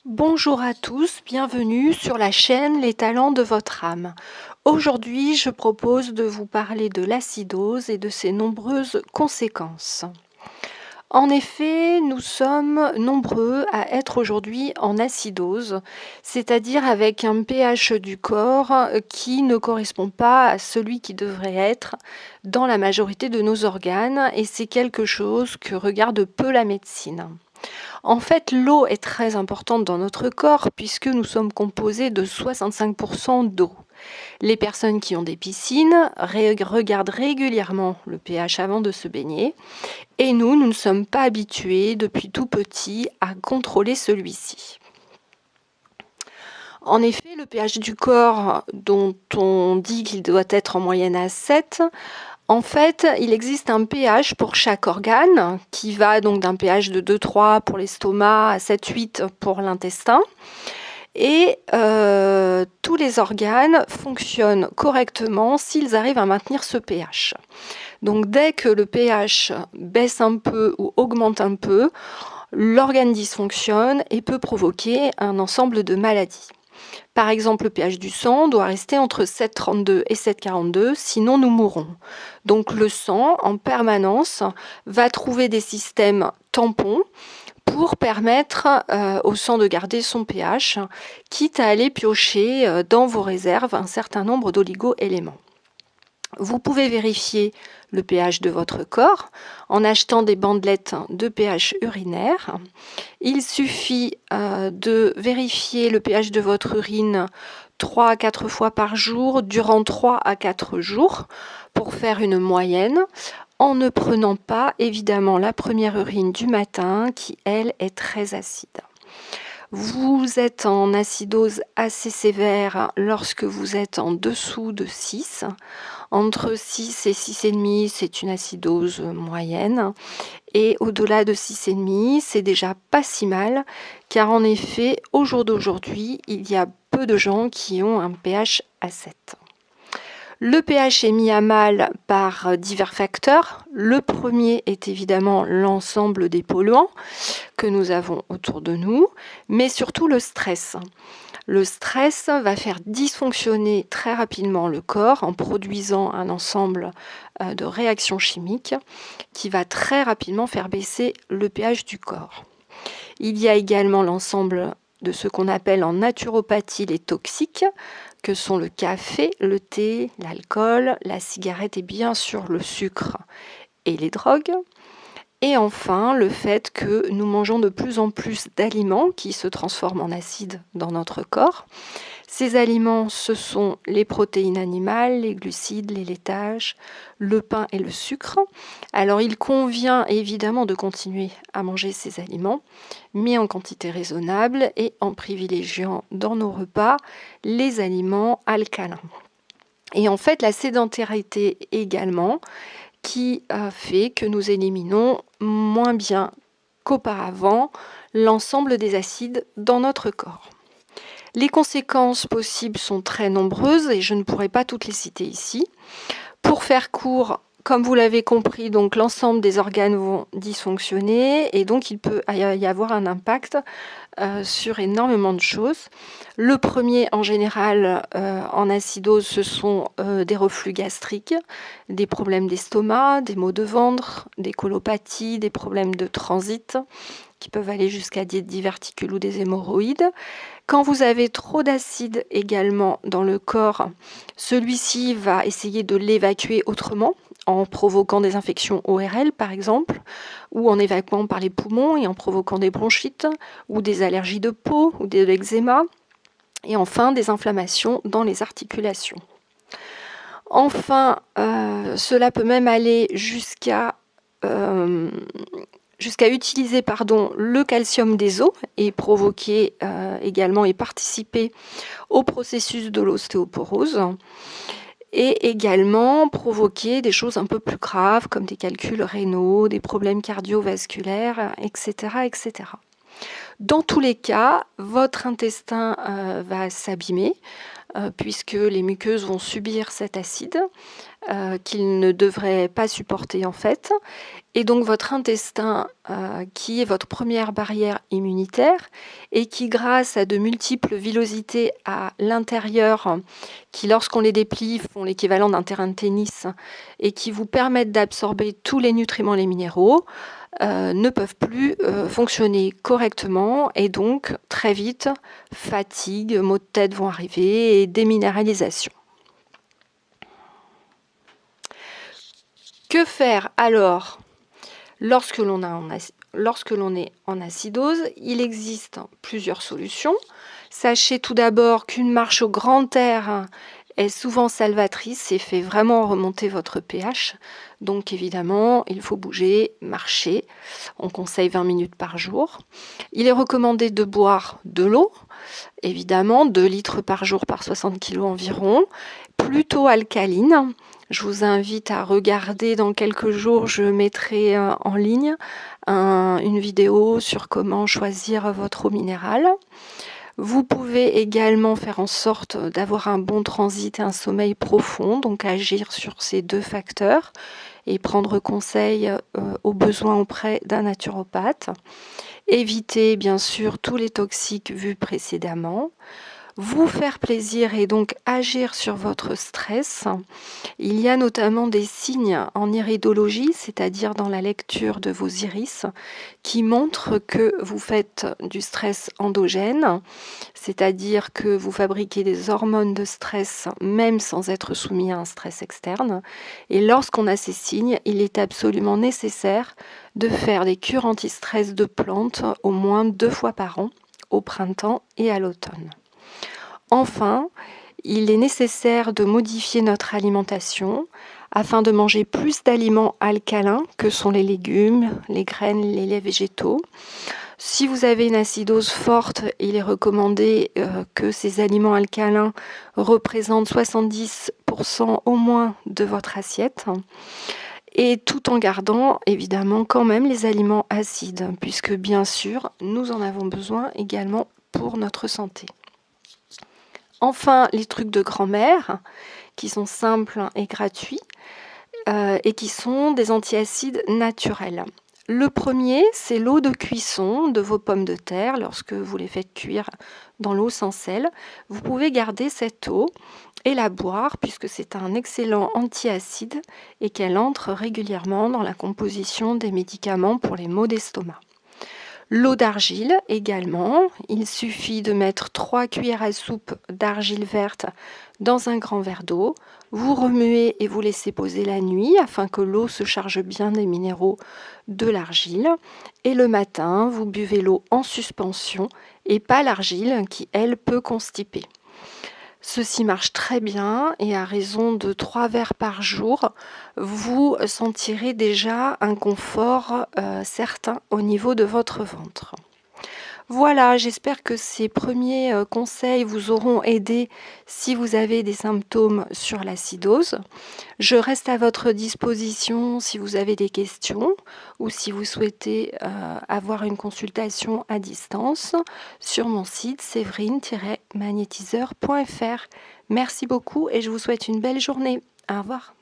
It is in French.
Bonjour à tous, bienvenue sur la chaîne Les Talents de votre âme. Aujourd'hui, je propose de vous parler de l'acidose et de ses nombreuses conséquences. En effet, nous sommes nombreux à être aujourd'hui en acidose, c'est-à-dire avec un pH du corps qui ne correspond pas à celui qui devrait être dans la majorité de nos organes, et c'est quelque chose que regarde peu la médecine. En fait, l'eau est très importante dans notre corps puisque nous sommes composés de 65% d'eau. Les personnes qui ont des piscines regardent régulièrement le pH avant de se baigner et nous ne sommes pas habitués depuis tout petit à contrôler celui-ci. En effet, le pH du corps, dont on dit qu'il doit être en moyenne à 7, en fait, il existe un pH pour chaque organe, qui va donc d'un pH de 2,3 pour l'estomac à 7,8 pour l'intestin. Et tous les organes fonctionnent correctement s'ils arrivent à maintenir ce pH. Donc dès que le pH baisse un peu ou augmente un peu, l'organe dysfonctionne et peut provoquer un ensemble de maladies. Par exemple, le pH du sang doit rester entre 7,32 et 7,42, sinon nous mourrons. Donc le sang, en permanence, va trouver des systèmes tampons pour permettre au sang de garder son pH, quitte à aller piocher dans vos réserves un certain nombre d'oligo-éléments. Vous pouvez vérifier le pH de votre corps en achetant des bandelettes de pH urinaire. Il suffit de vérifier le pH de votre urine 3 à 4 fois par jour durant 3 à 4 jours pour faire une moyenne, en ne prenant pas évidemment la première urine du matin qui, elle, est très acide. Vous êtes en acidose assez sévère lorsque vous êtes en dessous de 6. Entre 6 et 6,5, c'est une acidose moyenne. Et au-delà de 6,5, c'est déjà pas si mal, car en effet, au jour d'aujourd'hui, il y a peu de gens qui ont un pH à 7. Le pH est mis à mal par divers facteurs. Le premier est évidemment l'ensemble des polluants que nous avons autour de nous, mais surtout le stress. Le stress va faire dysfonctionner très rapidement le corps en produisant un ensemble de réactions chimiques qui va très rapidement faire baisser le pH du corps. Il y a également l'ensemble de ce qu'on appelle en naturopathie les toxiques, que sont le café, le thé, l'alcool, la cigarette et bien sûr le sucre et les drogues. Et enfin, le fait que nous mangeons de plus en plus d'aliments qui se transforment en acides dans notre corps. Ces aliments, ce sont les protéines animales, les glucides, les laitages, le pain et le sucre. Alors, il convient évidemment de continuer à manger ces aliments, mais en quantité raisonnable et en privilégiant dans nos repas les aliments alcalins. Et en fait, la sédentarité également, qui fait que nous éliminons moins bien qu'auparavant l'ensemble des acides dans notre corps. Les conséquences possibles sont très nombreuses et je ne pourrai pas toutes les citer ici. Pour faire court, comme vous l'avez compris, donc l'ensemble des organes vont dysfonctionner et donc il peut y avoir un impact sur énormément de choses. Le premier, en général, en acidose, ce sont des reflux gastriques, des problèmes d'estomac, des maux de ventre, des colopathies, des problèmes de transit qui peuvent aller jusqu'à des diverticules ou des hémorroïdes. Quand vous avez trop d'acide également dans le corps, celui-ci va essayer de l'évacuer autrement, en provoquant des infections ORL par exemple, ou en évacuant par les poumons et en provoquant des bronchites, ou des allergies de peau, ou de l'eczéma, et enfin des inflammations dans les articulations. Enfin, cela peut même aller jusqu'à utiliser le calcium des os et provoquer également et participer au processus de l'ostéoporose et également provoquer des choses un peu plus graves comme des calculs rénaux, des problèmes cardiovasculaires, etc., etc. Dans tous les cas, votre intestin va s'abîmer puisque les muqueuses vont subir cet acide. qu'il ne devrait pas supporter en fait. Et donc votre intestin, qui est votre première barrière immunitaire et qui, grâce à de multiples villosités à l'intérieur, qui lorsqu'on les déplie font l'équivalent d'un terrain de tennis et qui vous permettent d'absorber tous les nutriments et les minéraux, ne peuvent plus fonctionner correctement et donc très vite, fatigue, maux de tête vont arriver et déminéralisation. Que faire alors lorsque l'on est en acidose? Il existe plusieurs solutions. Sachez tout d'abord qu'une marche au grand air est souvent salvatrice et fait vraiment remonter votre pH. Donc évidemment, il faut bouger, marcher. On conseille 20 minutes par jour. Il est recommandé de boire de l'eau, évidemment, 2 litres par jour par 60 kg environ, plutôt alcaline. Je vous invite à regarder dans quelques jours, je mettrai en ligne une vidéo sur comment choisir votre eau minérale. Vous pouvez également faire en sorte d'avoir un bon transit et un sommeil profond, donc agir sur ces 2 facteurs et prendre conseil au besoin auprès d'un naturopathe. Éviter bien sûr tous les toxiques vus précédemment. Vous faire plaisir et donc agir sur votre stress. Il y a notamment des signes en iridologie, c'est-à-dire dans la lecture de vos iris, qui montrent que vous faites du stress endogène, c'est-à-dire que vous fabriquez des hormones de stress même sans être soumis à un stress externe. Et lorsqu'on a ces signes, il est absolument nécessaire de faire des cures anti-stress de plantes au moins 2 fois par an, au printemps et à l'automne. Enfin, il est nécessaire de modifier notre alimentation afin de manger plus d'aliments alcalins que sont les légumes, les graines, les laits végétaux. Si vous avez une acidose forte, il est recommandé que ces aliments alcalins représentent 70% au moins de votre assiette. Et tout en gardant évidemment quand même les aliments acides, puisque bien sûr, nous en avons besoin également pour notre santé. Enfin, les trucs de grand-mère, qui sont simples et gratuits, et qui sont des antiacides naturels. Le premier, c'est l'eau de cuisson de vos pommes de terre lorsque vous les faites cuire dans l'eau sans sel. Vous pouvez garder cette eau et la boire puisque c'est un excellent antiacide et qu'elle entre régulièrement dans la composition des médicaments pour les maux d'estomac. L'eau d'argile également, il suffit de mettre 3 cuillères à soupe d'argile verte dans un grand verre d'eau. Vous remuez et vous laissez poser la nuit afin que l'eau se charge bien des minéraux de l'argile. Et le matin, vous buvez l'eau en suspension et pas l'argile qui, elle, peut constiper. Ceci marche très bien et à raison de 3 verres par jour, vous sentirez déjà un confort certain au niveau de votre ventre. Voilà, j'espère que ces premiers conseils vous auront aidé si vous avez des symptômes sur l'acidose. Je reste à votre disposition si vous avez des questions ou si vous souhaitez avoir une consultation à distance sur mon site séverine-magnétiseur.fr. Merci beaucoup et je vous souhaite une belle journée. Au revoir.